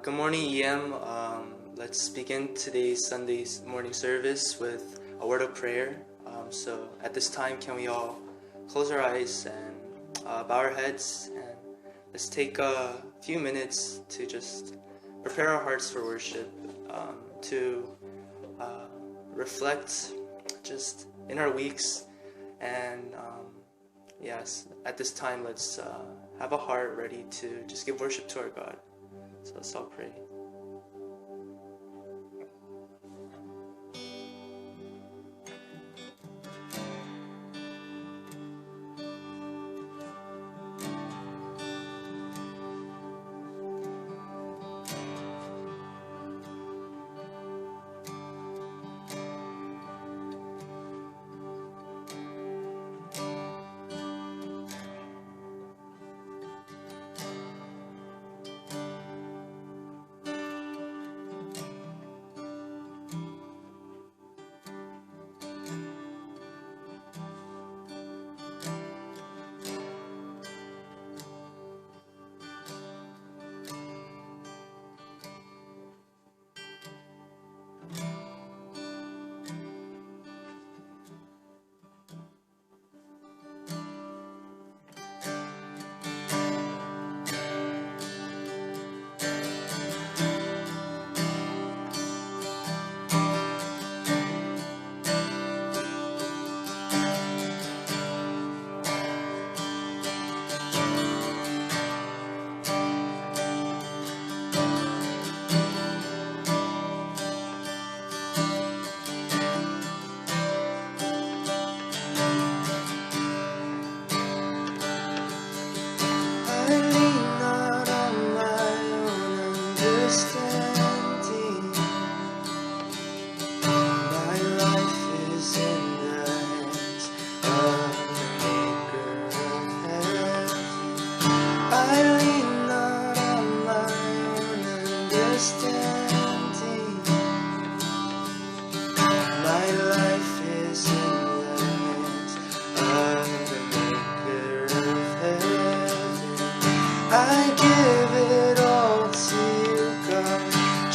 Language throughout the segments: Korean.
Good morning, EM. Let's begin today's Sunday's morning service with a word of prayer. So at this time, can we all close our eyes and bow our heads, and let's take a few minutes to just prepare our hearts for worship, to reflect just in our weeks, and yes, at this time, let's have a heart ready to just give worship to our God. So let's all pray.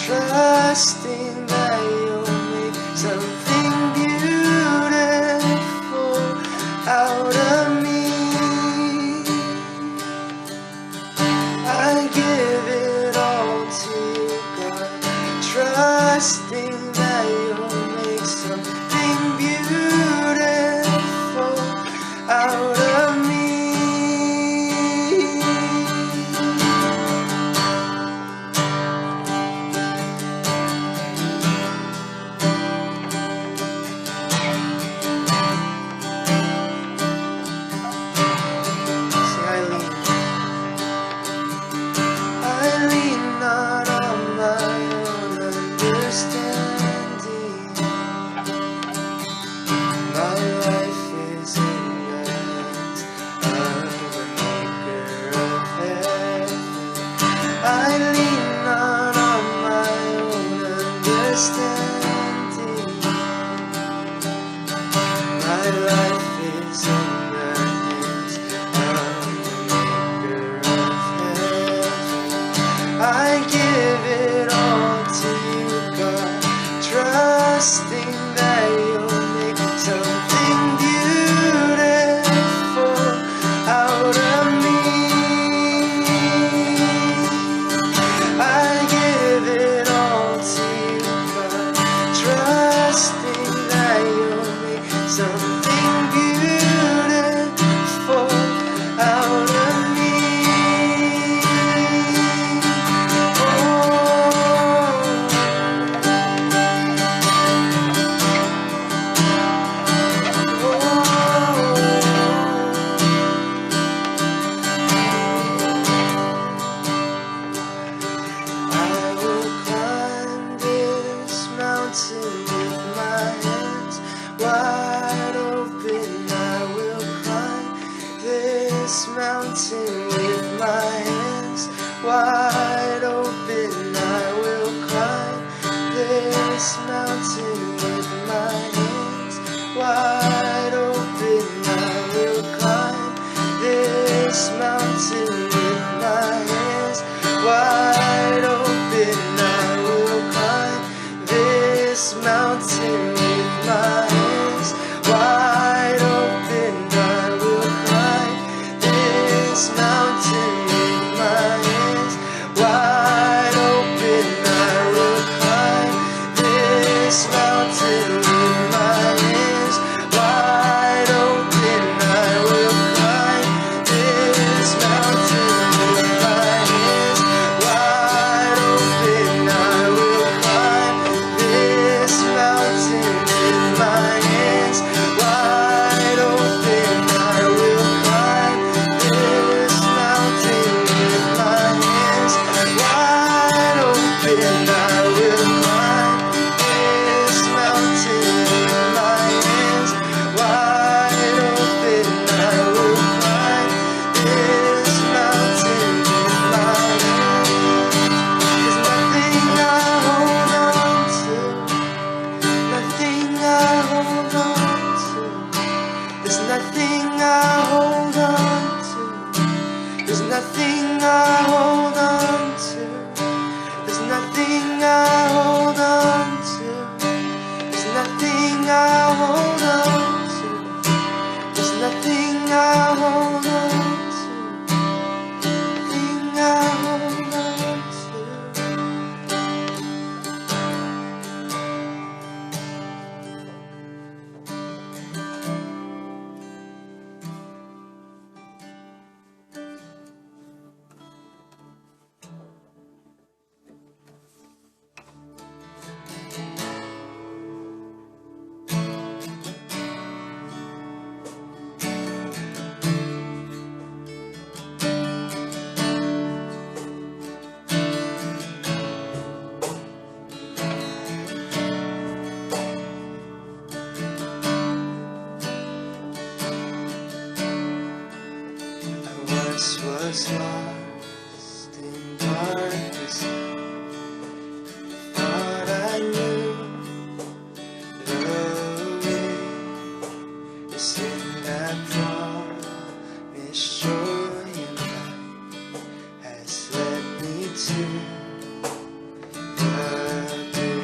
Trusting that you'll make something beautiful out of me. I give it all to you, God. Trusting that you'll make something beautiful out of me. Mountain with my hands wide open. once was lost in darkness, thought I knew the way. It's in that promise, joy and light has led me to the day.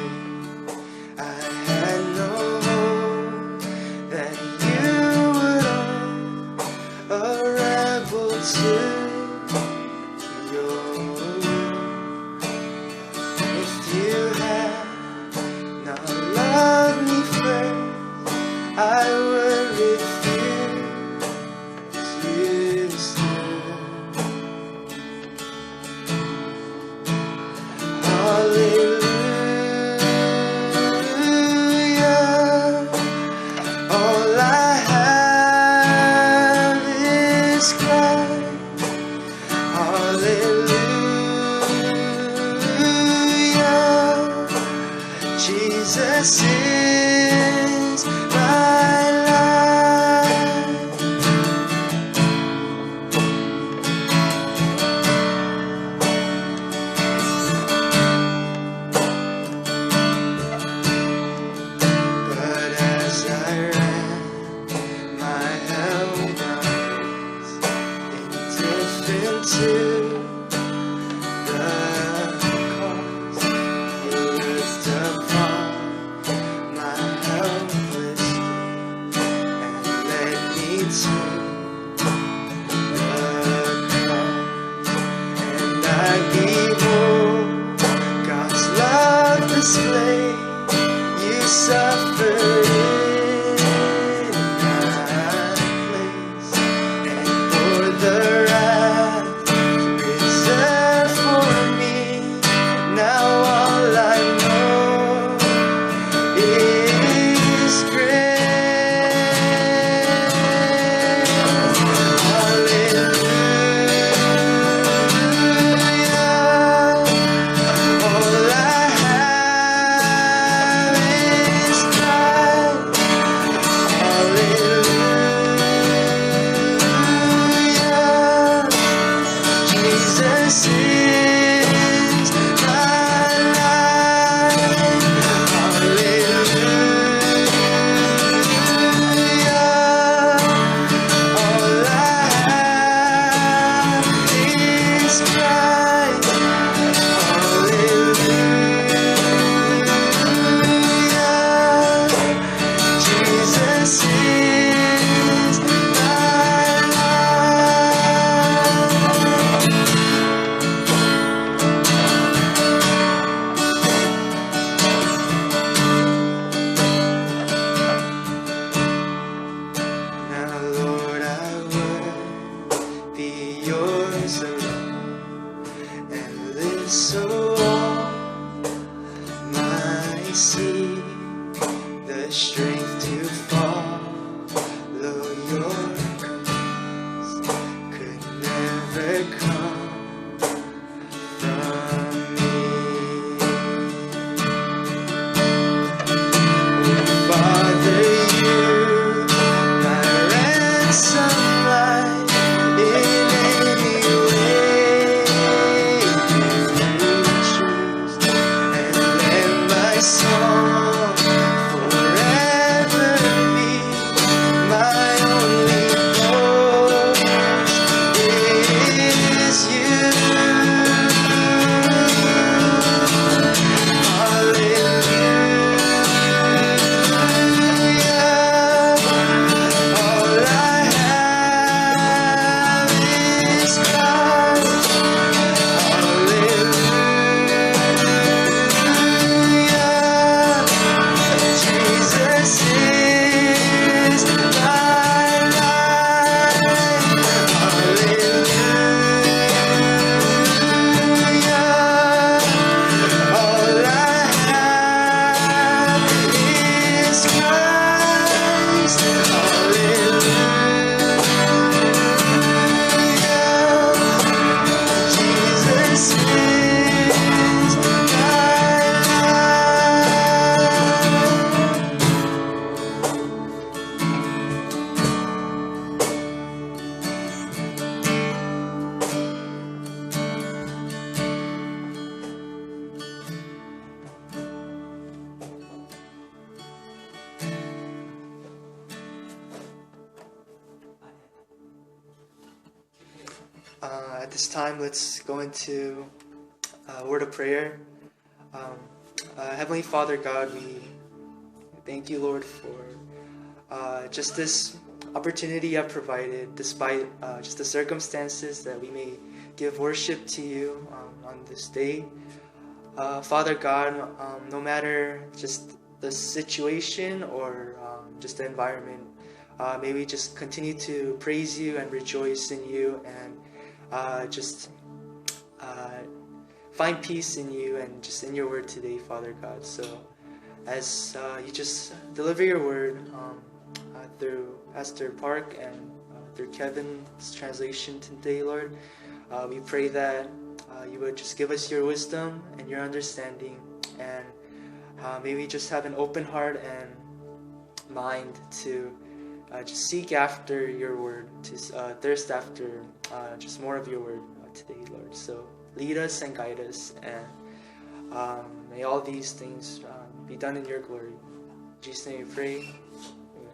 I had no hope that you would own a rebel to your will. If you had not loved me first, I would refuse you still. Hallelujah. All I have is Christ. Hallelujah. Jesus is my life. But as I ran, my help was indifferent to the cause. You looked upon my helpless and led me to the cross. And I behold God's love displayed. You suffered in my place, and for the wrath reserved for me. Now all I know is grace. Hallelujah. All I have is Christ. Hallelujah. Jesus is my life. Hallelujah. All I have is Christ. Hallelujah. Jesus is my life. Now, Lord, I would be yours alone and live so all might see the strength to follow At this time, let's go into a word of prayer. Heavenly Father God, we thank you, Lord, for just this opportunity you have provided, despite just the circumstances, that we may give worship to you on this day. Father God, no matter just the situation or just the environment, may we just continue to praise you and rejoice in you, and just find peace in you and just in your word today, Father God. So as you just deliver your word through Pastor Park and through Kevin's translation today, Lord, we pray that you would just give us your wisdom and your understanding, and may we just have an open heart and mind to just seek after your word, to thirst after just more of your word today, Lord. So lead us and guide us, and may all these things be done in your glory. In Jesus' name we pray. Amen.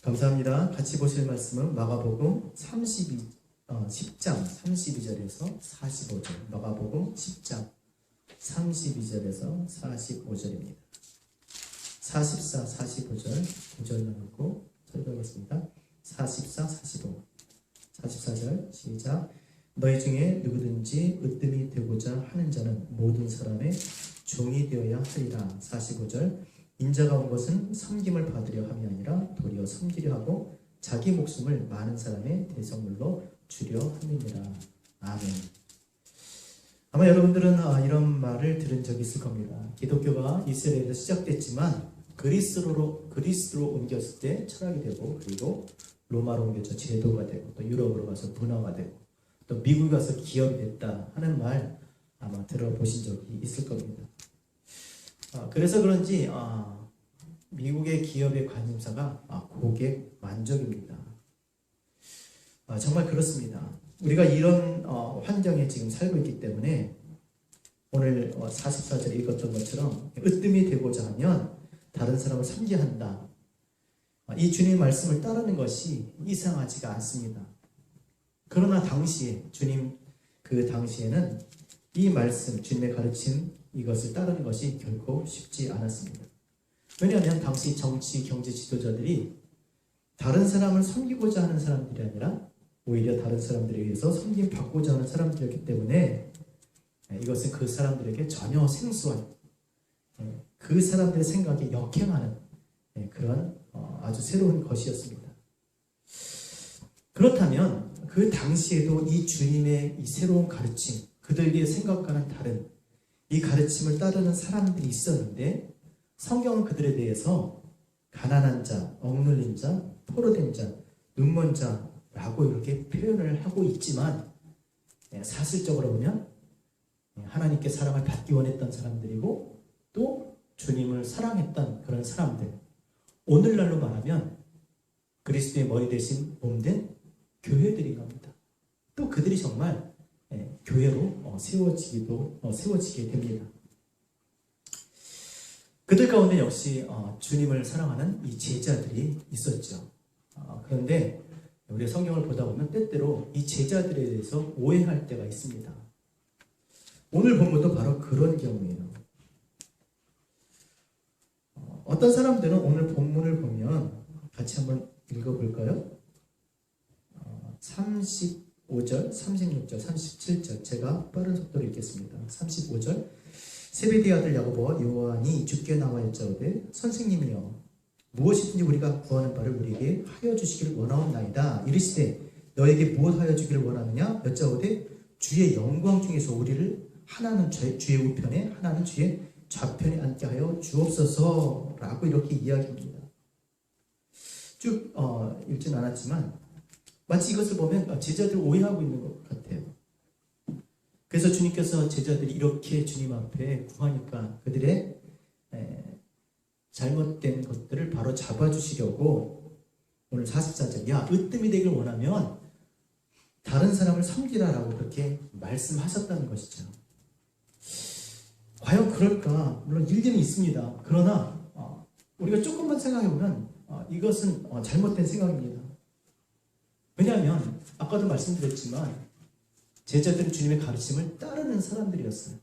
감사합니다. 같이 보실 말씀은 마가복음 10장 32절에서 45절. 마가복음 10장 32절에서 45절입니다. 44, 45절 9절 나누고 설교하겠습니다. 44, 45. 44절 시작. 너희 중에 누구든지 으뜸이 되고자 하는 자는 모든 사람의 종이 되어야 하리라. 45절. 인자가 온 것은 섬김을 받으려 함이 아니라 도리어 섬기려 하고 자기 목숨을 많은 사람의 대성물로 주려 함이니라. 아멘. 아마 여러분들은 이런 말을 들은 적이 있을 겁니다. 기독교가 이스라엘에서 시작됐지만 그리스로 옮겼을 때 철학이 되고, 그리고 로마로 옮겨서 제도가 되고, 또 유럽으로 가서 문화가 되고, 또 미국에 가서 기업이 됐다 하는 말 아마 들어보신 적이 있을 겁니다. 그래서 그런지 미국의 기업의 관심사가 고객 만족입니다. 정말 그렇습니다. 우리가 이런 환경에 지금 살고 있기 때문에 오늘 44절 읽었던 것처럼 으뜸이 되고자 하면 다른 사람을 섬겨야 한다. 이 주님의 말씀을 따르는 것이 이상하지가 않습니다. 그러나 당시에 그 당시에는 이 말씀, 주님의 가르침 이것을 따르는 것이 결코 쉽지 않았습니다. 왜냐하면 당시 정치, 경제 지도자들이 다른 사람을 섬기고자 하는 사람들이 아니라 오히려 다른 사람들에 의해서 섬김받고자 하는 사람들이었기 때문에 이것은 그 사람들에게 전혀 생소한, 그 사람들의 생각에 역행하는 그런 아주 새로운 것이었습니다. 그렇다면 그 당시에도 이 주님의 이 새로운 가르침, 그들의 생각과는 다른 이 가르침을 따르는 사람들이 있었는데, 성경은 그들에 대해서 가난한 자, 억눌린 자, 포로된 자, 눈먼 자라고 이렇게 표현을 하고 있지만 사실적으로 보면 하나님께 사랑을 받기 원했던 사람들이고, 또 주님을 사랑했던 그런 사람들, 오늘날로 말하면 그리스도의 머리 대신 몸된 교회들인 겁니다. 또 그들이 정말 교회로 세워지게 됩니다. 그들 가운데 역시 주님을 사랑하는 이 제자들이 있었죠. 그런데 우리 성경을 보다 보면 때때로 이 제자들에 대해서 오해할 때가 있습니다. 오늘 본문도 바로 그런 경우예요. 어떤 사람들은 오늘 본문을 보면 같이 한번 읽어볼까요? 35절, 36절, 37절 제가 빠른 속도로 읽겠습니다. 35절. 세베대의 아들 야고보와 요한이 주께 나와 여짜오되 선생님이여 무엇이든지 우리가 구하는 바를 우리에게 하여 주시기를 원하옵나이다. 이르시되 너에게 무엇하여 주기를 원하느냐 여짜오되 주의 영광 중에서 우리를 하나는 주의 우편에 하나는 주의 좌편에 앉게 하여 주옵소서라고 이렇게 이야기합니다. 쭉 읽진 않았지만 마치 이것을 보면 제자들 오해하고 있는 것 같아요. 그래서 주님께서 제자들이 이렇게 주님 앞에 구하니까 그들의 잘못된 것들을 바로 잡아주시려고 오늘 44절 야 으뜸이 되길 원하면 다른 사람을 섬기라라고 그렇게 말씀하셨다는 것이죠. 과연 그럴까? 물론 일리는 있습니다. 그러나 우리가 조금만 생각해보면 이것은 잘못된 생각입니다. 왜냐하면 아까도 말씀드렸지만 제자들은 주님의 가르침을 따르는 사람들이었어요.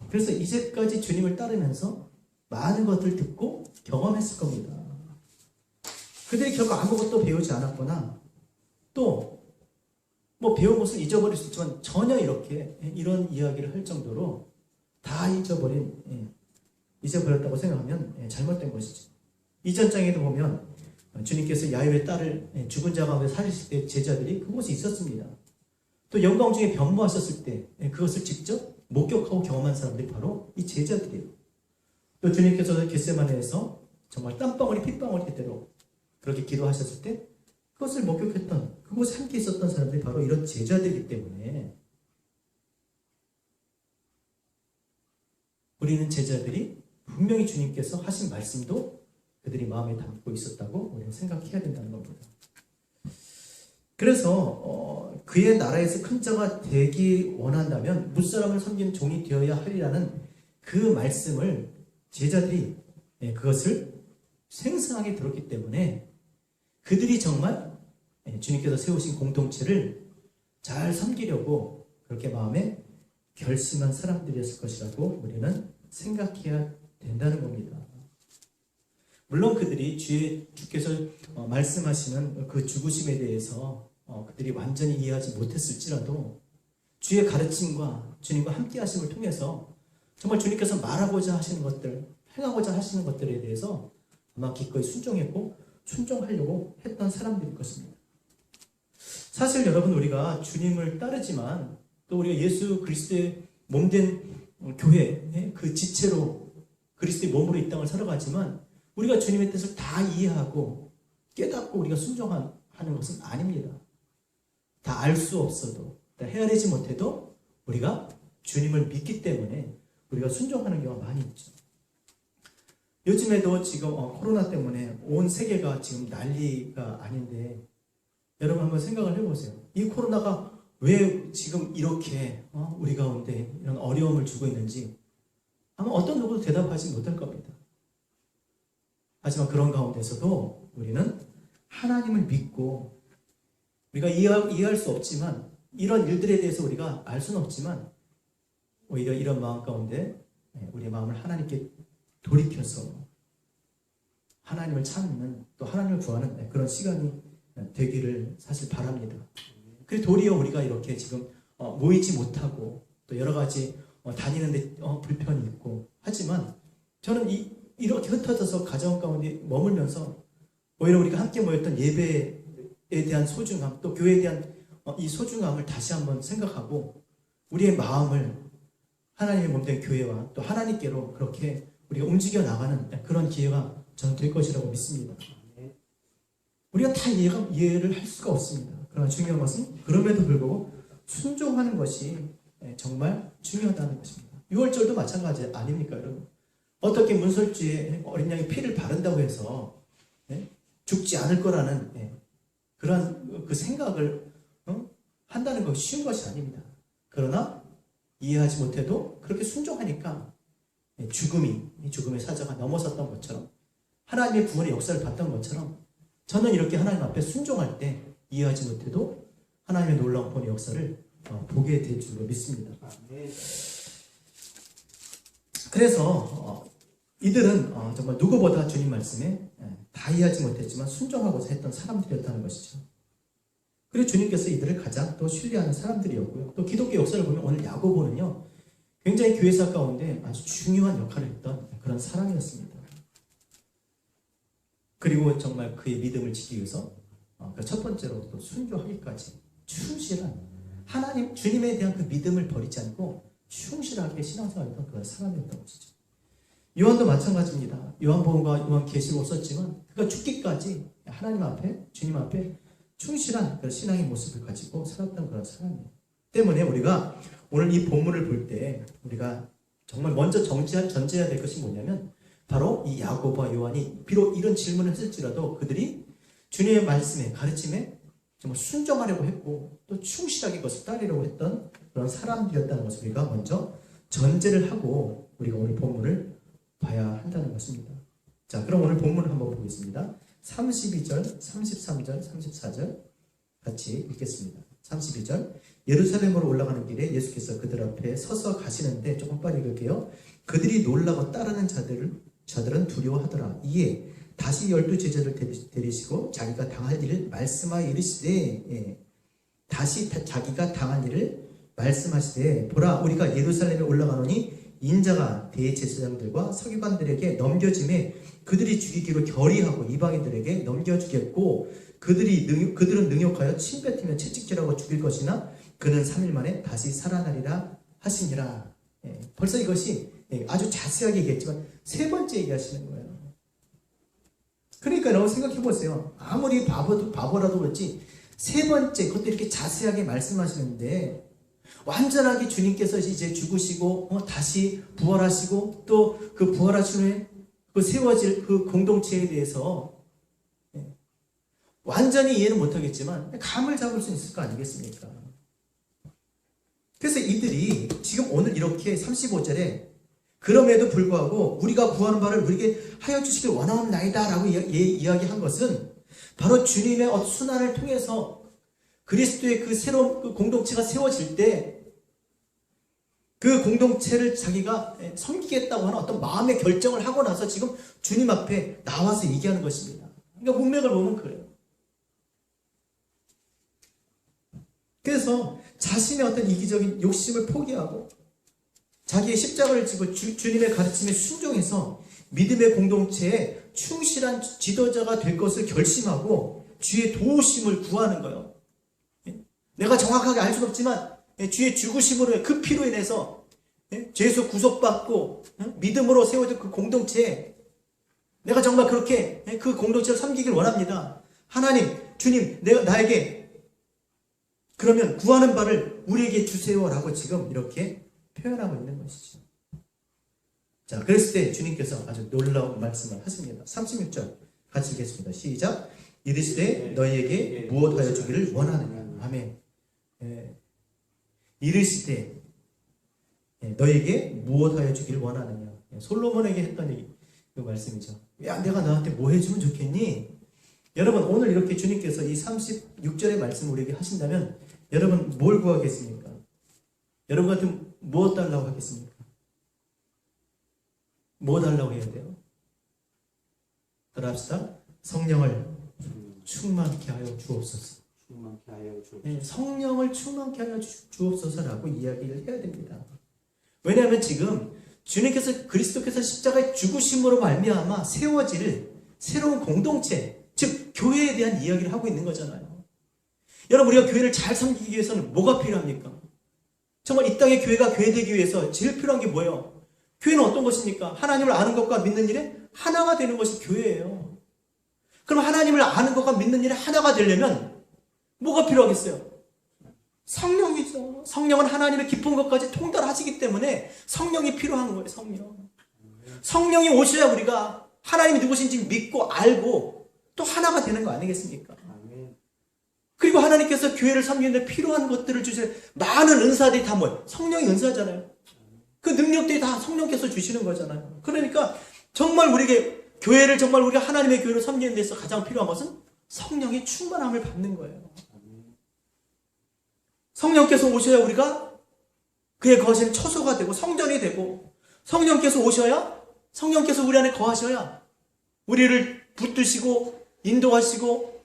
그래서 이제까지 주님을 따르면서 많은 것을 듣고 경험했을 겁니다. 그들이 결국 아무것도 배우지 않았거나 또 뭐 배운 것을 잊어버릴 수 있지만 전혀 이렇게 이런 이야기를 할 정도로 다 잊어버렸다고 생각하면 잘못된 것이죠. 이전 장에도 보면 주님께서 야훼의 딸을 죽은 자 가운데 살리실 때 제자들이 그곳에 있었습니다. 또 영광 중에 변모하셨을 때 그것을 직접 목격하고 경험한 사람들이 바로 이 제자들이에요. 또 주님께서 겟세마네에서 정말 땀방울이 핏방울이 되도록 그렇게 기도하셨을 때 그것을 목격했던, 그곳에 함께 있었던 사람들이 바로 이런 제자들이기 때문에 우리는 제자들이 분명히 주님께서 하신 말씀도 그들이 마음에 담고 있었다고 우리는 생각해야 된다는 겁니다. 그래서 그의 나라에서 큰 자가 되기 원한다면 무사람을 섬기는 종이 되어야 하리라는 그 말씀을 제자들이 그것을 생생하게 들었기 때문에 그들이 정말 주님께서 세우신 공동체를 잘 섬기려고 그렇게 마음에 결심한 사람들이었을 것이라고 우리는 생각해야 된다는 겁니다. 물론 그들이 주께서 말씀하시는 그 죽으심에 대해서 그들이 완전히 이해하지 못했을지라도 주의 가르침과 주님과 함께 하심을 통해서 정말 주님께서 말하고자 하시는 것들, 행하고자 하시는 것들에 대해서 아마 기꺼이 순종했고 순종하려고 했던 사람들일 것입니다. 사실 여러분, 우리가 주님을 따르지만 또 우리가 예수 그리스도의 몸된 교회, 그 지체로 그리스도의 몸으로 이 땅을 살아가지만 우리가 주님의 뜻을 다 이해하고 깨닫고 우리가 순종하는 것은 아닙니다. 다 알 수 없어도, 다 헤아리지 못해도 우리가 주님을 믿기 때문에 우리가 순종하는 경우가 많이 있죠. 요즘에도 지금 코로나 때문에 온 세계가 지금 난리가 아닌데 여러분 한번 생각을 해보세요. 이 코로나가 왜 지금 이렇게 우리 가운데 이런 어려움을 주고 있는지 아마 어떤 누구도 대답하지 못할 겁니다. 하지만 그런 가운데서도 우리는 하나님을 믿고 우리가 이해할 수 없지만 이런 일들에 대해서 우리가 알 수는 없지만 오히려 이런 마음 가운데 우리의 마음을 하나님께 돌이켜서 하나님을 찾는 또 하나님을 구하는 그런 시간이 되기를 사실 바랍니다. 그리고 도리어 우리가 이렇게 지금 모이지 못하고 또 여러 가지 다니는데 불편이 있고 하지만 저는 이렇게 흩어져서 가정 가운데 머물면서 오히려 우리가 함께 모였던 예배에 대한 소중함 또 교회에 대한 이 소중함을 다시 한번 생각하고 우리의 마음을 하나님의 몸된 교회와 또 하나님께로 그렇게 우리가 움직여 나가는 그런 기회가 저는 될 것이라고 믿습니다. 우리가 다 이해를 할 수가 없습니다. 그러나 중요한 것은 그럼에도 불구하고 순종하는 것이 정말 중요하다는 것입니다. 6월절도 마찬가지 아닙니까, 여러분? 어떻게 문설주에 어린 양이 피를 바른다고 해서 죽지 않을 거라는 그런 그 생각을 한다는 것이 쉬운 것이 아닙니다. 그러나 이해하지 못해도 그렇게 순종하니까 죽음의 사자가 넘어섰던 것처럼 하나님의 구원의 역사를 봤던 것처럼 저는 이렇게 하나님 앞에 순종할 때 이해하지 못해도 하나님의 놀라운 구원의 역사를 보게 될 줄로 믿습니다. 그래서 이들은 정말 누구보다 주님 말씀에 다 이해하지 못했지만 순종하고자 했던 사람들이었다는 것이죠. 그리고 주님께서 이들을 가장 또 신뢰하는 사람들이었고요. 또 기독교 역사를 보면 오늘 야고보는요, 굉장히 교회사 가운데 아주 중요한 역할을 했던 그런 사람이었습니다. 그리고 정말 그의 믿음을 지키기 위해서 그 첫 번째로 또 순교하기까지 충실한 하나님 주님에 대한 그 믿음을 버리지 않고 충실하게 신앙생활했던 그런 사람이었던 것이죠. 요한도 마찬가지입니다. 요한복음과 요한계시록을 썼지만 그가 죽기까지 하나님 앞에 주님 앞에 충실한 그런 신앙의 모습을 가지고 살았던 그런 사람이에요. 때문에 우리가 오늘 이 본문을 볼 때 우리가 정말 먼저 전제해야 될 것이 뭐냐면 바로 이 야고보와 요한이 비록 이런 질문을 했을지라도 그들이 주님의 말씀에 가르침에 정말 순종하려고 했고 또 충실하게 그것을 따르려고 했던 그런 사람들이었다는 것을 우리가 먼저 전제를 하고 우리가 오늘 본문을 봐야 한다는 것입니다. 자, 그럼 오늘 본문을 한번 보겠습니다. 32절, 33절, 34절 같이 읽겠습니다. 32절. 예루살렘으로 올라가는 길에 예수께서 그들 앞에 서서 가시는데, 조금 빨리 읽을게요. 그들이 놀라고 따르는 자들은 두려워하더라. 이에 다시 12제자를 데리시고 자기가 당할 일을 말씀하여 이르시되, 다시 자기가 당한 일을 말씀하시되, 보라, 우리가 예루살렘에 올라가노니 인자가 대제사장들과 서기관들에게 넘겨짐에 그들이 죽이기로 결의하고 이방인들에게 넘겨주겠고, 그들은 능욕하여 침 뱉으며 채찍질하고 죽일 것이나 그는 3일 만에 다시 살아나리라 하시니라. 벌써 이것이 아주 자세하게 얘기했지만 세 번째 얘기하시는 거예요. 그러니까 여러분 생각해 보세요. 아무리 바보라도 그렇지 세 번째 그것도 이렇게 자세하게 말씀하시는데, 완전하게 주님께서 이제 죽으시고 다시 부활하시고 또 그 부활하신 후에 그 세워질 그 공동체에 대해서 완전히 이해는 못하겠지만 감을 잡을 수 있을 거 아니겠습니까? 그래서 이들이 지금 오늘 이렇게 35절에 그럼에도 불구하고 우리가 구하는 바를 우리에게 하여 주시길 원하옵나이다 라고 이야기한 것은 바로 주님의 순환을 통해서 그리스도의 그 새로운 그 공동체가 세워질 때 그 공동체를 자기가 섬기겠다고 하는 어떤 마음의 결정을 하고 나서 지금 주님 앞에 나와서 얘기하는 것입니다. 그러니까 문맥을 보면 그래요. 그래서 자신의 어떤 이기적인 욕심을 포기하고 자기의 십자가를 지고 주님의 가르침에 순종해서 믿음의 공동체에 충실한 지도자가 될 것을 결심하고 주의 도우심을 구하는 거예요. 내가 정확하게 알 수는 없지만 주의 죽으심으로 그 피로 인해서 죄에서 구속받고 믿음으로 세워진 그 공동체에 내가 정말 그렇게 그 공동체를 섬기길 원합니다. 하나님, 주님, 나에게 그러면 구하는 바를 우리에게 주세요라고 지금 이렇게 표현하고 있는 것이죠. 자, 그랬을 때 주님께서 아주 놀라운 말씀을 하십니다. 36절 같이 읽겠습니다. 시작. 이르시되 너희에게 무엇하여 주기를 원하느냐. 아멘. 이르시되 너희에게 무엇하여 주기를 원하느냐. 솔로몬에게 했던 얘기, 그 말씀이죠. 야, 내가 너한테 뭐 해주면 좋겠니? 여러분, 오늘 이렇게 주님께서 이 36절의 말씀을 우리에게 하신다면 여러분 뭘 구하겠습니까? 여러분 같으면 무엇 달라고 하겠습니까? 뭐 달라고 해야 돼요? 따라합시다. 성령을 충만케 하여 주옵소서. 성령을 충만케 하여 주옵소서라고 이야기를 해야 됩니다. 왜냐하면 지금 주님께서 그리스도께서 십자가의 죽으심으로 말미암아 세워질 새로운 공동체, 즉 교회에 대한 이야기를 하고 있는 거잖아요. 여러분, 우리가 교회를 잘 섬기기 위해서는 뭐가 필요합니까? 정말 이 땅의 교회가 교회되기 위해서 제일 필요한 게 뭐예요? 교회는 어떤 것입니까? 하나님을 아는 것과 믿는 일에 하나가 되는 것이 교회예요. 그럼 하나님을 아는 것과 믿는 일에 하나가 되려면 뭐가 필요하겠어요? 성령이죠. 성령은 하나님의 깊은 것까지 통달하시기 때문에 성령이 필요한 거예요. 성령이 오셔야 우리가 하나님이 누구신지 믿고 알고 또 하나가 되는 거 아니겠습니까? 그리고 하나님께서 교회를 섬기는데 필요한 것들을 주세요. 많은 은사들이 다 뭐예요? 성령의 은사잖아요. 그 능력들이 다 성령께서 주시는 거잖아요. 그러니까 정말 우리에게 교회를 정말 우리가 하나님의 교회를 섬기는 데서 가장 필요한 것은 성령의 충만함을 받는 거예요. 성령께서 오셔야 우리가 그의 거하시는 처소가 되고 성전이 되고, 성령께서 오셔야, 성령께서 우리 안에 거하셔야 우리를 붙드시고 인도하시고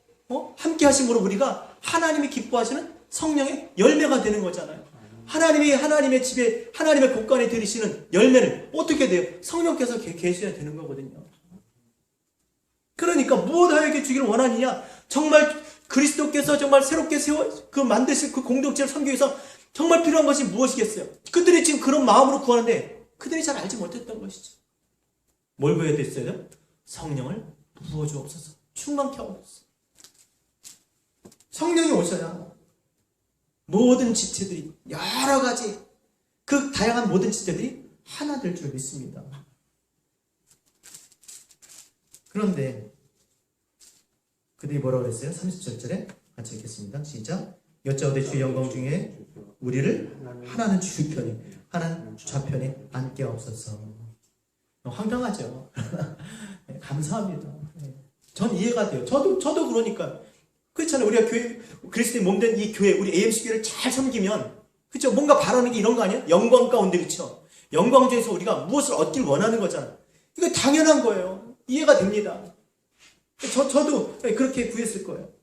함께 하심으로 우리가 하나님이 기뻐하시는 성령의 열매가 되는 거잖아요. 하나님이 하나님의 집에 하나님의 곳간에 들이시는 열매를 어떻게 돼요? 성령께서 계셔야 되는 거거든요. 그러니까 무엇하여 주기를 원하느냐? 정말 그리스도께서 정말 새롭게 만드실 그 공동체를 섬기기 위해서 정말 필요한 것이 무엇이겠어요? 그들이 지금 그런 마음으로 구하는데 그들이 잘 알지 못했던 것이죠. 뭘 구해야 됐어요? 성령을 부어주옵소서. 충만케 하옵소서. 성령이 오셔야 모든 지체들이, 여러 가지 그 다양한 모든 지체들이 하나 될 줄 믿습니다. 그런데 그들이 뭐라고 그랬어요? 37절에 같이 읽겠습니다. 시작. 여짜오되 주의 영광 중에 우리를 하나는 주편에 하나는 좌편에 앉게 하옵소서. 황당하죠. 감사합니다. 전 이해가 돼요. 저도 그러니까. 그렇잖아요. 우리가 교회, 그리스도의 몸된 이 교회, 우리 AMC 교회를 잘 섬기면, 그쵸? 뭔가 바라는 게 이런 거 아니에요? 영광 가운데, 그쵸? 영광 중에서 우리가 무엇을 얻길 원하는 거잖아요. 이거 당연한 거예요. 이해가 됩니다. 저도 그렇게 구했을 거예요.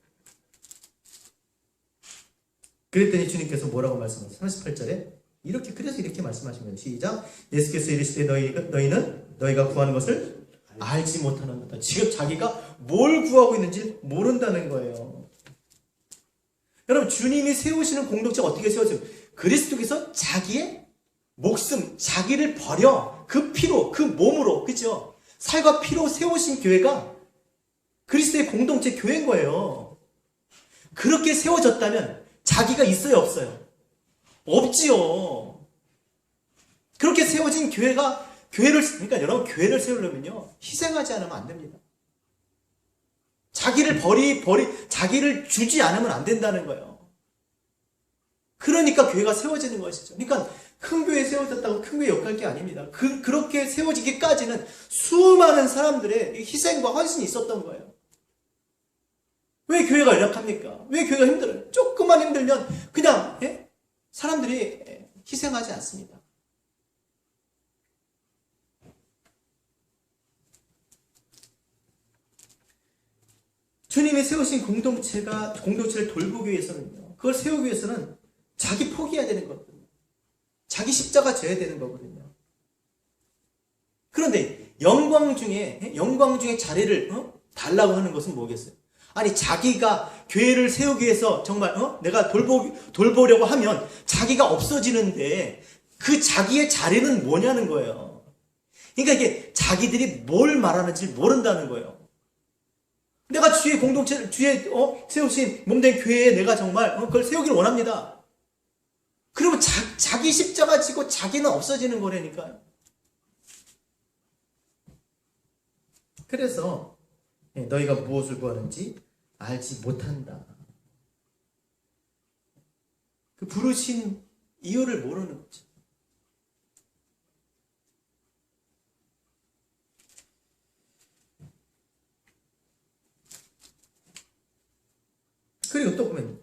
그랬더니 주님께서 뭐라고 말씀하세요? 38절에 그래서 이렇게 말씀하신 거예요. 시작. 예수께서 이르시되 너희는 너희가 구하는 것을 알지 못하는도다. 지금 자기가 뭘 구하고 있는지 모른다는 거예요. 여러분, 주님이 세우시는 공동체가 어떻게 세워져요? 그리스도께서 자기의 목숨, 자기를 버려 그 피로, 그 몸으로, 그죠? 살과 피로 세우신 교회가 그리스도의 공동체 교회인 거예요. 그렇게 세워졌다면 자기가 있어요, 없어요? 없지요. 그렇게 세워진 그러니까 여러분, 교회를 세우려면요, 희생하지 않으면 안 됩니다. 자기를 자기를 주지 않으면 안 된다는 거예요. 그러니까 교회가 세워지는 것이죠. 그러니까 큰 교회 세워졌다고 큰 교회 욕할 게 아닙니다. 그렇게 세워지기까지는 수많은 사람들의 희생과 헌신이 있었던 거예요. 왜 교회가 연약합니까? 왜 교회가 힘들어요? 조금만 힘들면 그냥 사람들이 희생하지 않습니다. 주님이 세우신 공동체를 돌보기 위해서는요, 그걸 세우기 위해서는 자기 포기해야 되는 거거든요. 자기 십자가 져야 되는 거거든요. 그런데 영광 중에 자리를 달라고 하는 것은 뭐겠어요? 아니, 자기가 교회를 세우기 위해서 정말 내가 돌보려고 하면 자기가 없어지는데 그 자기의 자리는 뭐냐는 거예요. 그러니까 이게 자기들이 뭘 말하는지 모른다는 거예요. 내가 주의 공동체를, 세우신 몸된 교회에 내가 정말 그걸 세우기를 원합니다. 그러면 자기 십자가 지고 자기는 없어지는 거라니까요. 그래서 너희가 무엇을 구하는지 알지 못한다. 그 부르신 이유를 모르는 거죠. 그리고 또 보면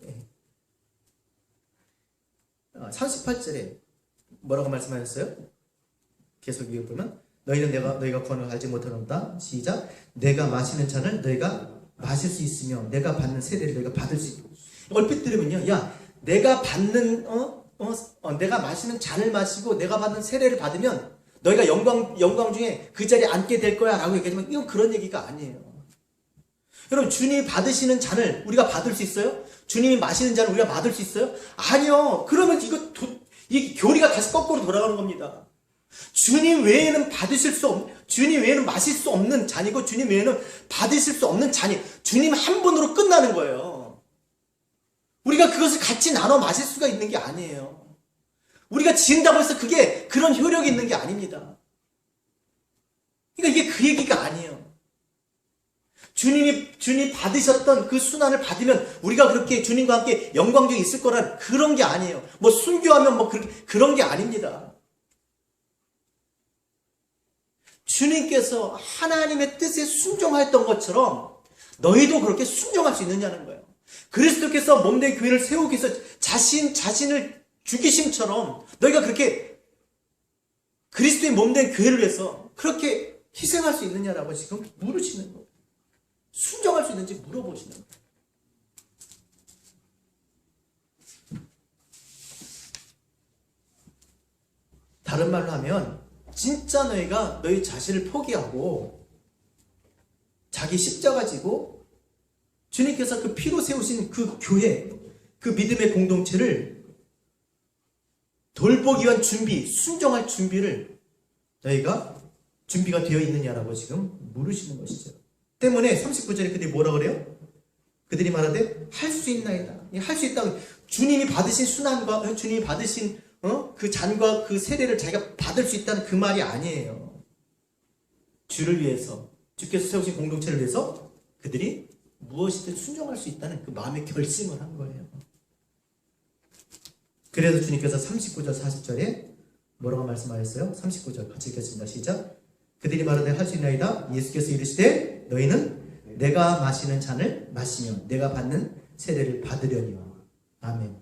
38절에 뭐라고 말씀하셨어요? 계속 이어보면 너희는 너희가 구하는 걸 알지 못하는다. 시작. 내가 마시는 잔을 너희가 마실 수 있으며 내가 받는 세례를 너희가 받을 수 있고. 얼핏 들으면요, 야, 내가 받는 내가 마시는 잔을 마시고 내가 받는 세례를 받으면 너희가 영광 중에 그 자리에 앉게 될 거야 라고 얘기하지만 이건 그런 얘기가 아니에요. 여러분, 주님이 받으시는 잔을 우리가 받을 수 있어요? 주님이 마시는 잔을 우리가 받을 수 있어요? 아니요. 그러면 이 교리가 다시 거꾸로 돌아가는 겁니다. 주님 외에는 주님 외에는 마실 수 없는 잔이고 주님 외에는 받으실 수 없는 잔이 주님 한 분으로 끝나는 거예요. 우리가 그것을 같이 나눠 마실 수가 있는 게 아니에요. 우리가 지은다고 해서 그게 그런 효력이 있는 게 아닙니다. 그러니까 이게 그 얘기가 아니에요. 주님이 받으셨던 그 순환을 받으면 우리가 그렇게 주님과 함께 영광 중에 있을 거란 그런 게 아니에요. 뭐 순교하면 그런 게 아닙니다. 주님께서 하나님의 뜻에 순종하였던 것처럼 너희도 그렇게 순종할 수 있느냐는 거예요. 그리스도께서 몸된 교회를 세우기 위해서 자신을 죽이심처럼 너희가 그렇게 그리스도의 몸된 교회를 위해서 그렇게 희생할 수 있느냐라고 지금 물으시는 거예요. 순종할 수 있는지 물어보시는 거예요. 다른 말로 하면 진짜 너희가 너희 자신을 포기하고 자기 십자가 지고 주님께서 그 피로 세우신 그 교회, 그 믿음의 공동체를 돌보기 위한 준비, 순종할 준비를 너희가 준비가 되어 있느냐라고 지금 물으시는 것이죠. 때문에 39절에 그들이 뭐라 그래요? 그들이 말하되 할 수 있나이다. 할 수 있다고. 주님이 받으신 순환과 주님이 받으신 그 잔과 그 세례를 자기가 받을 수 있다는 그 말이 아니에요. 주를 위해서, 주께서 세우신 공동체를 위해서 그들이 무엇이든 순종할 수 있다는 그 마음의 결심을 한 거예요. 그래서 주님께서 39절 40절에 뭐라고 말씀하셨어요? 39절 같이 읽겠습니다. 시작. 그들이 말하되 할 수 있나이다. 예수께서 이르시되 너희는 내가 마시는 잔을 마시며 내가 받는 세례를 받으려니와. 아멘.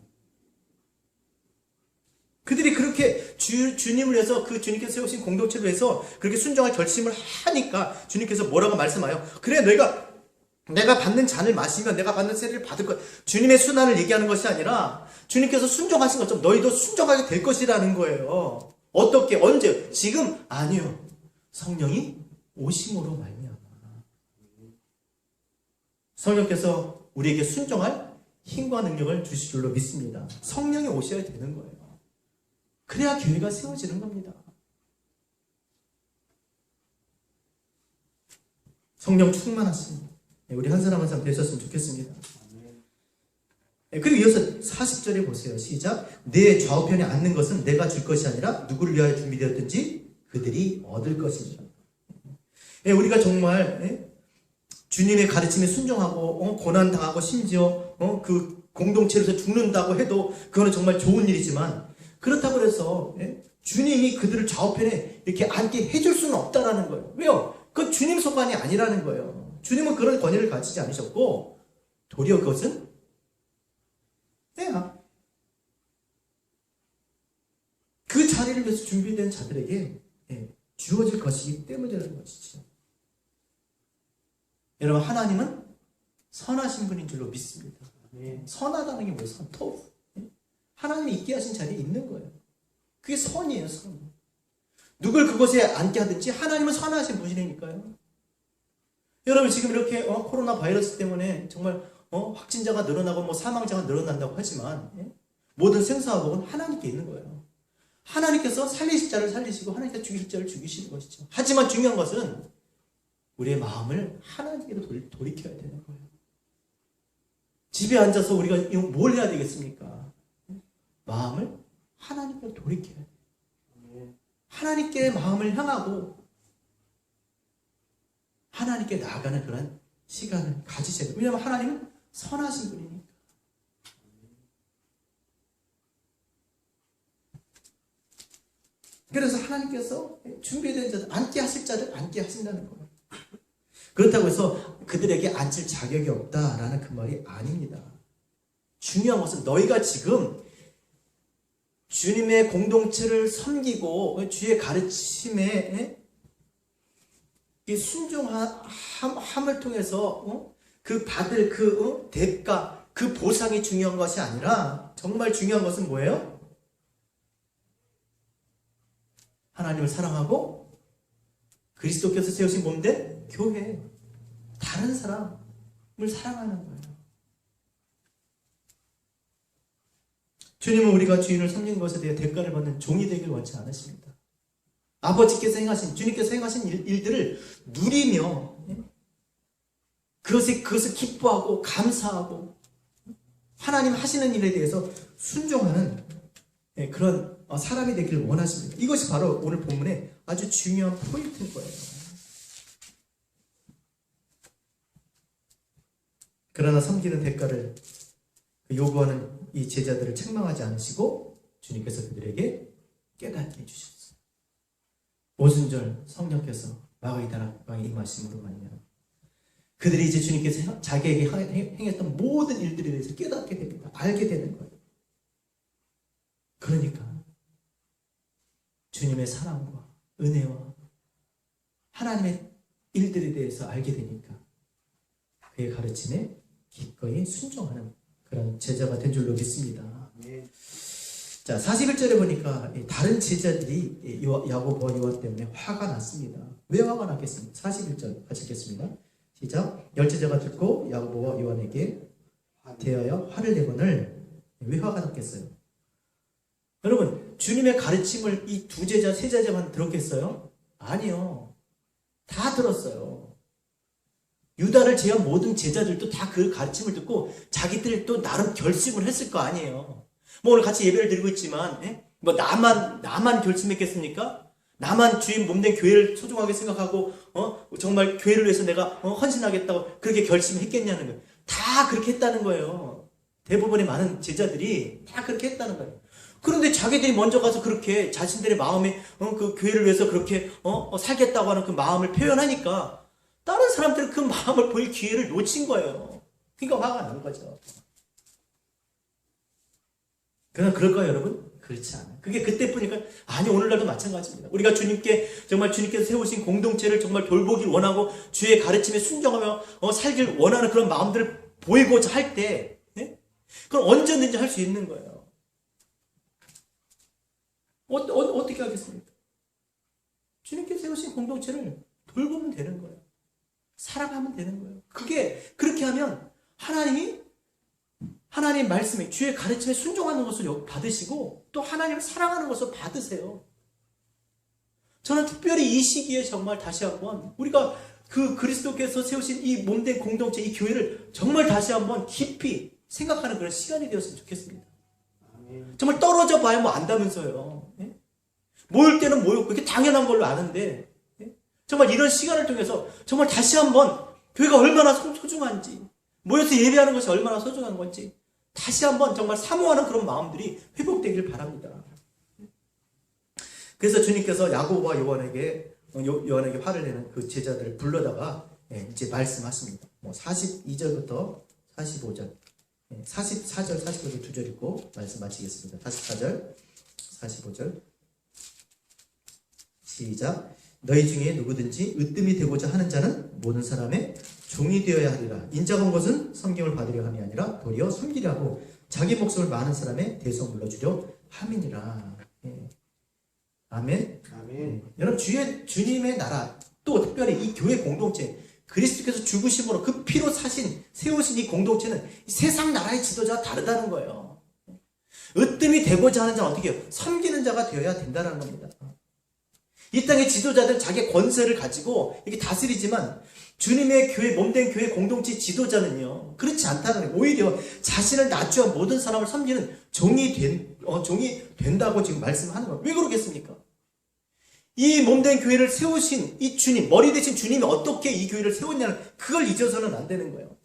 그들이 그렇게 주님을 위해서 그 주님께서 세우신 공동체를 위해서 그렇게 순종할 결심을 하니까 주님께서 뭐라고 말씀하여? 그래 내가 받는 잔을 마시면 내가 받는 세례를 받을 것. 주님의 순환을 얘기하는 것이 아니라 주님께서 순종하신 것처럼 너희도 순종하게 될 것이라는 거예요. 어떻게? 언제? 지금? 아니요. 성령이 오심으로 말미암아. 성령께서 우리에게 순종할 힘과 능력을 주실 줄로 믿습니다. 성령이 오셔야 되는 거예요. 그래야 교회가 세워지는 겁니다. 성령 충만하신 우리 한 사람 한 사람 되셨으면 좋겠습니다. 그리고 이어서 40절에 보세요. 시작. 내 좌우편에 앉는 것은 내가 줄 것이 아니라 누구를 위하여 준비되었든지 그들이 얻을 것이니라. 우리가 정말 주님의 가르침에 순종하고 고난당하고 심지어 그 공동체에서 죽는다고 해도 그거는 정말 좋은 일이지만 그렇다고 해서 주님이 그들을 좌우편에 이렇게 앉게 해줄 수는 없다라는 거예요. 왜요? 그건 주님 소관이 아니라는 거예요. 주님은 그런 권위를 가지지 않으셨고 도리어 그것은 그 자리를 위해서 준비된 자들에게 주어질 것이기 때문이라는 것이죠. 여러분, 하나님은 선하신 분인 줄로 믿습니다. 선하다는 게 뭐예요? 선토. 하나님이 있게 하신 자리에 있는 거예요. 그게 선이에요, 선. 누굴 그곳에 앉게 하든지 하나님은 선하신 분이니까요. 여러분, 지금 이렇게 코로나 바이러스 때문에 정말 확진자가 늘어나고 사망자가 늘어난다고 하지만 모든 생사화복은 하나님께 있는 거예요. 하나님께서 살리실 자를 살리시고 하나님께서 죽이실 자를 죽이시는 것이죠. 하지만 중요한 것은 우리의 마음을 하나님께로 돌이켜야 되는 거예요. 집에 앉아서 우리가 뭘 해야 되겠습니까? 마음을 하나님께로 돌이켜야 돼요. 하나님께 마음을 향하고 하나님께 나아가는 그런 시간을 가지셔야 돼요. 왜냐하면 하나님은 선하신 분이니까. 그래서 하나님께서 준비된 자들, 앉게 하실 자를 앉게 하신다는 거예요. 그렇다고 해서 그들에게 앉을 자격이 없다라는 그 말이 아닙니다. 중요한 것은 너희가 지금 주님의 공동체를 섬기고 주의 가르침에 순종함을 통해서 그 받을 그 대가, 그 보상이 중요한 것이 아니라 정말 중요한 것은 뭐예요? 하나님을 사랑하고 그리스도께서 세우신 몸된 교회, 다른 사람을 사랑하는 거예요. 주님은 우리가 주인을 섬기는 것에 대해 대가를 받는 종이 되길 원치 않으십니다. 아버지께서 행하신, 주님께서 행하신 일들을 누리며 그것을 기뻐하고 감사하고 하나님 하시는 일에 대해서 순종하는 그런 사람이 되기를 원하십니다. 이것이 바로 오늘 본문의 아주 중요한 포인트인 거예요. 그러나 섬기는 대가를 요구하는 이 제자들을 책망하지 않으시고 주님께서 그들에게 깨닫게 해주셨어요. 오순절 성령께서 마가의 다락방에 임하심으로 말미암아 그들이 이제 주님께서 자기에게 행했던 모든 일들에 대해서 깨닫게 됩니다. 알게 되는 거예요. 그러니까 주님의 사랑과 은혜와 하나님의 일들에 대해서 알게 되니까 그의 가르침에 기꺼이 순종하는 그런 제자가 된 줄로 믿습니다. 자, 41절에 보니까 다른 제자들이 야고보와 요한 때문에 화가 났습니다. 왜 화가 났겠습니까? 41절 같이 읽겠습니다. 시작. 열제자가 듣고 야고보와 요한에게 대하여 화를 내거늘 왜 화가 났겠어요? 여러분, 주님의 가르침을 이 두 제자, 세 제자만 들었겠어요? 아니요. 다 들었어요. 유다를 제외한 모든 제자들도 다 그 가르침을 듣고 자기들 또 나름 결심을 했을 거 아니에요. 오늘 같이 예배를 드리고 있지만 나만 결심했겠습니까? 나만 주인 몸된 교회를 소중하게 생각하고 정말 교회를 위해서 내가 헌신하겠다고 그렇게 결심했겠냐는 거예요. 다 그렇게 했다는 거예요. 대부분의 많은 제자들이 다 그렇게 했다는 거예요. 그런데 자기들이 먼저 가서 그렇게 자신들의 마음에 그 교회를 위해서 그렇게 살겠다고 하는 그 마음을 표현하니까 다른 사람들은 그 마음을 보일 기회를 놓친 거예요. 그러니까 화가 난 거죠. 그냥 그럴까요, 여러분? 그렇지 않아요. 그게 그때뿐이니까 아니, 오늘날도 마찬가지입니다. 우리가 주님께 정말 주님께서 세우신 공동체를 정말 돌보길 원하고 주의 가르침에 순종하며 살길 원하는 그런 마음들을 보이고자 할 때, 예? 그럼 언제든지 할 수 있는 거예요. 어떻게 하겠습니까? 주님께서 세우신 공동체를 돌보면 되는 거예요. 사랑하면 되는 거예요. 그렇게 하면 하나님 말씀에 주의 가르침에 순종하는 것을 받으시고 또 하나님을 사랑하는 것을 받으세요. 저는 특별히 이 시기에 정말 다시 한번 우리가 그 그리스도께서 세우신 이 몸된 공동체, 이 교회를 정말 다시 한번 깊이 생각하는 그런 시간이 되었으면 좋겠습니다. 정말 떨어져 봐야 뭐 안다면서요. 예? 모일 때는 모였고 이게 당연한 걸로 아는데, 예? 정말 이런 시간을 통해서 정말 다시 한번 교회가 얼마나 소중한지, 모여서 예배하는 것이 얼마나 소중한 건지 다시 한번 정말 사모하는 그런 마음들이 회복되길 바랍니다. 그래서 주님께서 야고보와 요한에게 화를 내는 그 제자들을 불러다가 이제 말씀하십니다. 42절부터 45절, 44절, 45절 두 절 읽고 말씀 마치겠습니다. 44절, 45절 시작. 너희 중에 누구든지 으뜸이 되고자 하는 자는 모든 사람의 종이 되어야 하리라. 인자가 온 것은 섬김을 받으려 함이 아니라 도리어 섬기려 하고 자기 목숨을 많은 사람의 대속 물러주려 함이니라. 아멘. 여러분, 주님의 나라, 또 특별히 이 교회 공동체, 그리스도께서 죽으심으로 그 피로 세우신 이 공동체는 세상 나라의 지도자와 다르다는 거예요. 으뜸이 되고자 하는 자는 어떻게 해요? 섬기는 자가 되어야 된다는 겁니다. 이 땅의 지도자들은 자기의 권세를 가지고 이렇게 다스리지만 주님의 교회, 몸된 교회 공동체 지도자는요, 그렇지 않다는 거예요. 오히려 자신을 낮추어 모든 사람을 섬기는 종이 된다고 지금 말씀하는 거예요. 왜 그러겠습니까? 이 몸된 교회를 세우신 이 주님, 머리 대신 주님이 어떻게 이 교회를 세웠냐는 그걸 잊어서는 안 되는 거예요.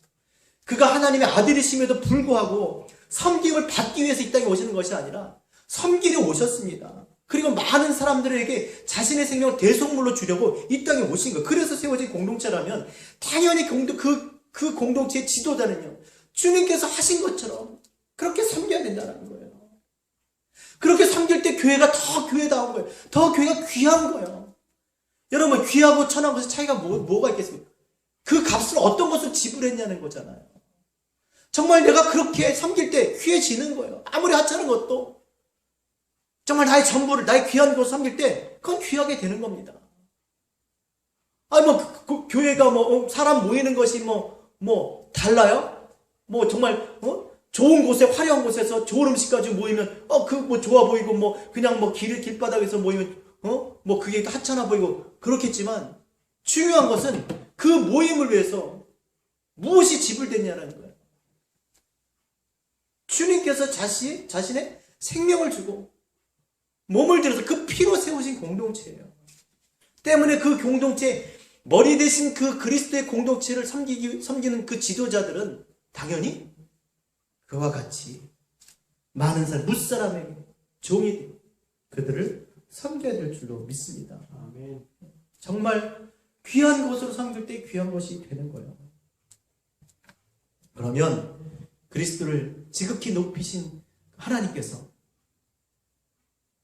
그가 하나님의 아들이심에도 불구하고 섬김을 받기 위해서 이 땅에 오시는 것이 아니라 섬기려 오셨습니다. 그리고 많은 사람들에게 자신의 생명을 대속물로 주려고 이 땅에 오신 거예요. 그래서 세워진 공동체라면 당연히 그 공동체의 지도자는요, 주님께서 하신 것처럼 그렇게 섬겨야 된다는 거예요. 그렇게 섬길 때 교회가 더 교회다운 거예요. 더 교회가 귀한 거예요. 여러분, 귀하고 천한 것의 차이가 뭐가 있겠습니까? 그 값을 어떤 것을 지불했냐는 거잖아요. 정말 내가 그렇게 섬길 때 귀해지는 거예요. 아무리 하찮은 것도 정말 나의 전부를, 나의 귀한 것을 섬길 때 그건 귀하게 되는 겁니다. 아니 교회가 사람 모이는 것이 달라요? 정말 좋은 곳에, 화려한 곳에서 좋은 음식 가지고 모이면 좋아 보이고 그냥 길바닥에서 모이면 그게 하찮아 보이고 그렇겠지만, 중요한 것은 그 모임을 위해서 무엇이 지불됐냐는 거예요. 주님께서 자신의 생명을 주고 몸을 들여서 그 피로 세우신 공동체예요. 때문에 그 공동체, 머리 대신 그 그리스도의 공동체를 섬기는 그 지도자들은 당연히 그와 같이 많은 사람, 무사람에게 종이 되고 그들을 섬겨야 될 줄로 믿습니다. 아멘. 정말 귀한 것으로 섬길 때 귀한 것이 되는 거예요. 그러면 그리스도를 지극히 높이신 하나님께서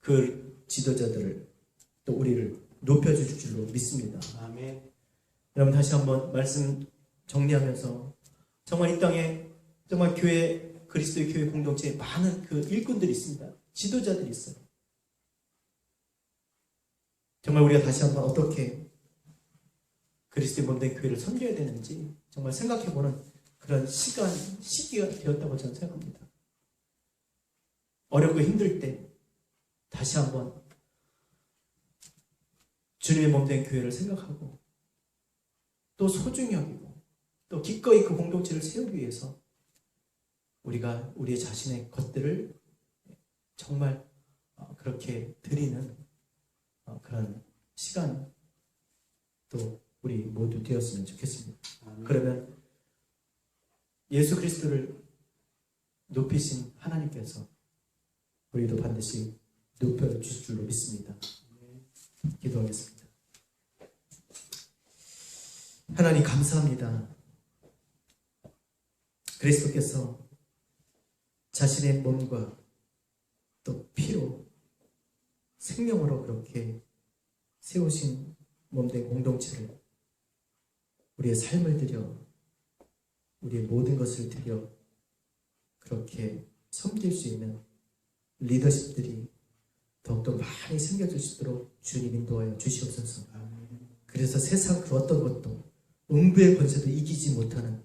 그 지도자들을, 또 우리를 높여주실 줄로 믿습니다. 아멘. 여러분, 다시 한번 말씀 정리하면서 정말 이 땅에 정말 그리스도의 교회 공동체에 많은 그 일꾼들이 있습니다. 지도자들이 있어요. 정말 우리가 다시 한번 어떻게 그리스도의 몸된 교회를 섬겨야 되는지 정말 생각해보는 그런 시기가 되었다고 저는 생각합니다. 어렵고 힘들 때 다시 한번 주님의 몸된 교회를 생각하고 또 소중히 여기고 또 기꺼이 그 공동체를 세우기 위해서 우리가 우리의 자신의 것들을 정말 그렇게 드리는 그런 시간 또 우리 모두 되었으면 좋겠습니다. 그러면 예수 그리스도를 높이신 하나님께서 우리도 반드시 높여주실 줄로 믿습니다. 기도하겠습니다. 하나님 감사합니다. 그리스도께서 자신의 몸과 또 피로 생명으로 그렇게 세우신 몸된 공동체를 우리의 삶을 들여 우리의 모든 것을 들여 그렇게 섬길 수 있는 리더십들이 더욱더 많이 생겨질 수 있도록 주님 인도하여 주시옵소서. 그래서 세상 그 어떤 것도 음부의 권세도 이기지 못하는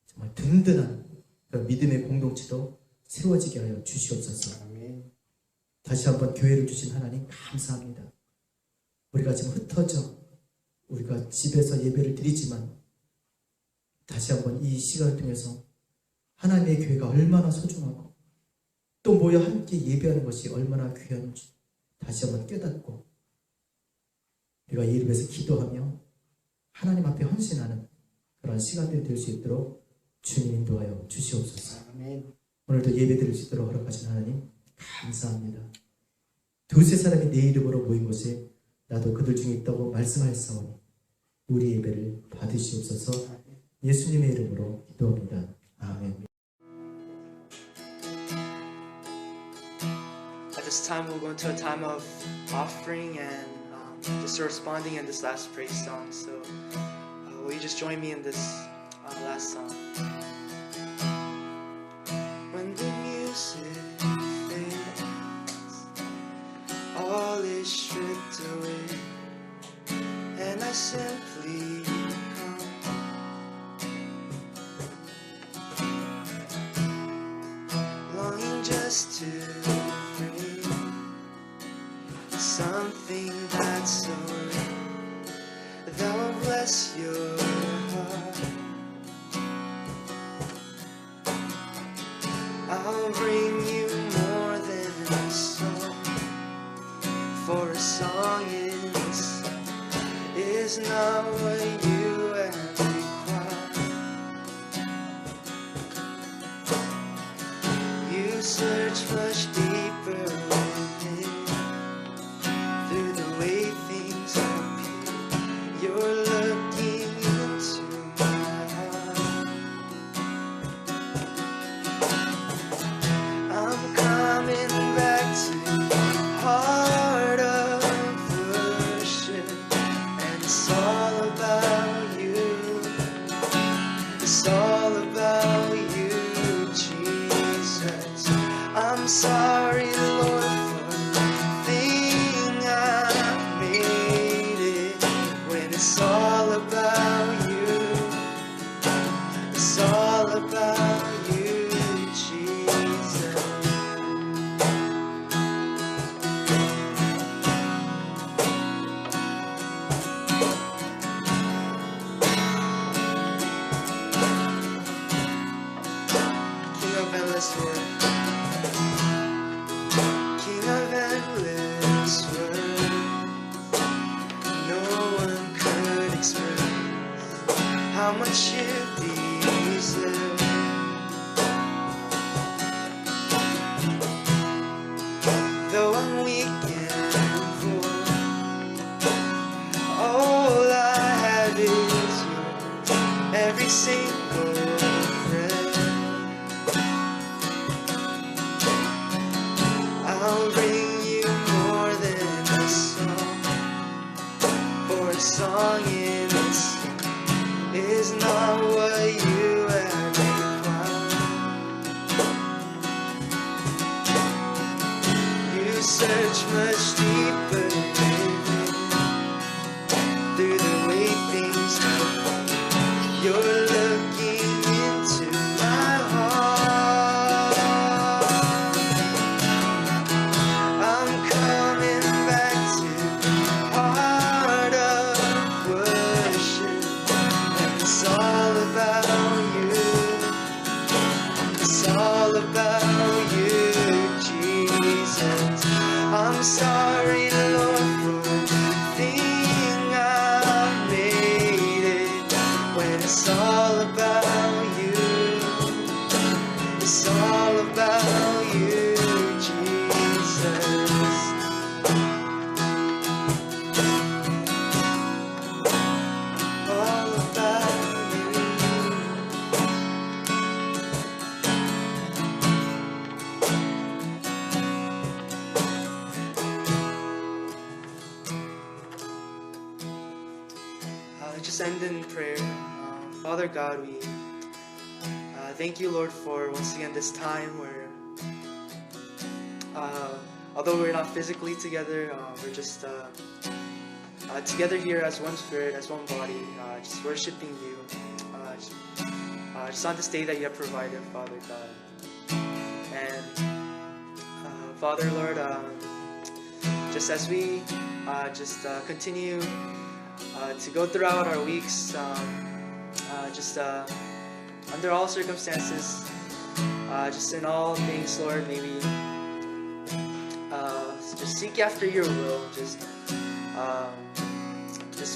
정말 든든한 그런 믿음의 공동체로 세워지게 하여 주시옵소서. 다시 한번 교회를 주신 하나님 감사합니다. 우리가 지금 흩어져 우리가 집에서 예배를 드리지만 다시 한번 이 시간을 통해서 하나님의 교회가 얼마나 소중하고 또 모여 함께 예배하는 것이 얼마나 귀한지 다시 한번 깨닫고 우리가 이 이름에서 기도하며 하나님 앞에 헌신하는 그런 시간들이 될 수 있도록 주님 인도하여 주시옵소서. 오늘도 예배 드릴 수 있도록 허락하신 하나님 감사합니다. 두세 사람이 내 이름으로 모인 곳에 나도 그들 중에 있다고 말씀하였사오니 우리 예배를 받으시옵소서. 예수님의 이름으로 기도합니다. 아멘. At this time, we'll go into a time of offering and just responding in this last praise song. So, will you just join me in this last song? When the music fades, all is stripped away, and I simply come, longing just to bring something that's so real, that will bless your heart. I'll bring you more than a song, for a song is not what you have required. You search much deeper within, through the way things appear. You're looking into my heart. I'm coming back to the heart of worship, and it's all about you. It's all about you, Jesus. I'm sorry, Lord, for the thing I made it, when it's all about you. It's all about you, Jesus. King of endless world, King of endless world, no one could express how much you deserve. Though I'm weak and poor, all I have is yours, every single breath. I'll bring you more than a song, for a song in itself is not what you have required. You search much deeper within, through the way things go. You're looking into my heart. I'm coming back to the heart of worship, and it's all about you. It's all about you, Jesus. I'm sorry, Lord, for the thing I made it, when it's all about you. It's all about you, Jesus. All about Father God, we thank you, Lord, for once again this time where, although we're not physically together, we're just together here as one spirit, as one body, just worshiping you, just on this day that you have provided, Father God. And Father, Lord, just as we continue to go throughout our weeks, under all circumstances, just in all things, Lord, maybe just seek after your will, just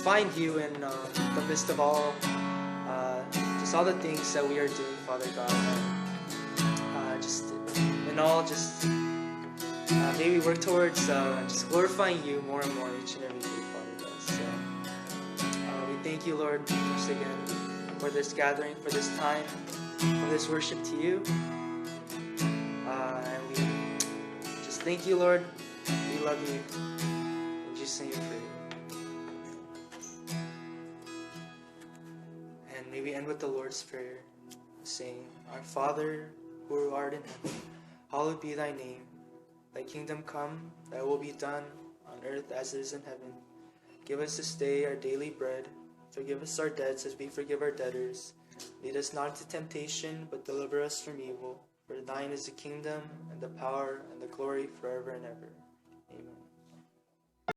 find you in the midst of all the things that we are doing, Father God. May we work towards just glorifying you more and more each and every day, Father God. So we thank you, Lord, once again for this gathering, for this time, for this worship to you. And we just thank you, Lord. We love you. In Jesus' name we pray. And may we end with the Lord's Prayer, saying, Our Father, who art in heaven, hallowed be thy name. Thy kingdom come, thy will be done, on earth as it is in heaven. Give us this day our daily bread. Forgive us our debts as we forgive our debtors. Lead us not into temptation, but deliver us from evil. For thine is the kingdom, and the power, and the glory forever and ever. Amen.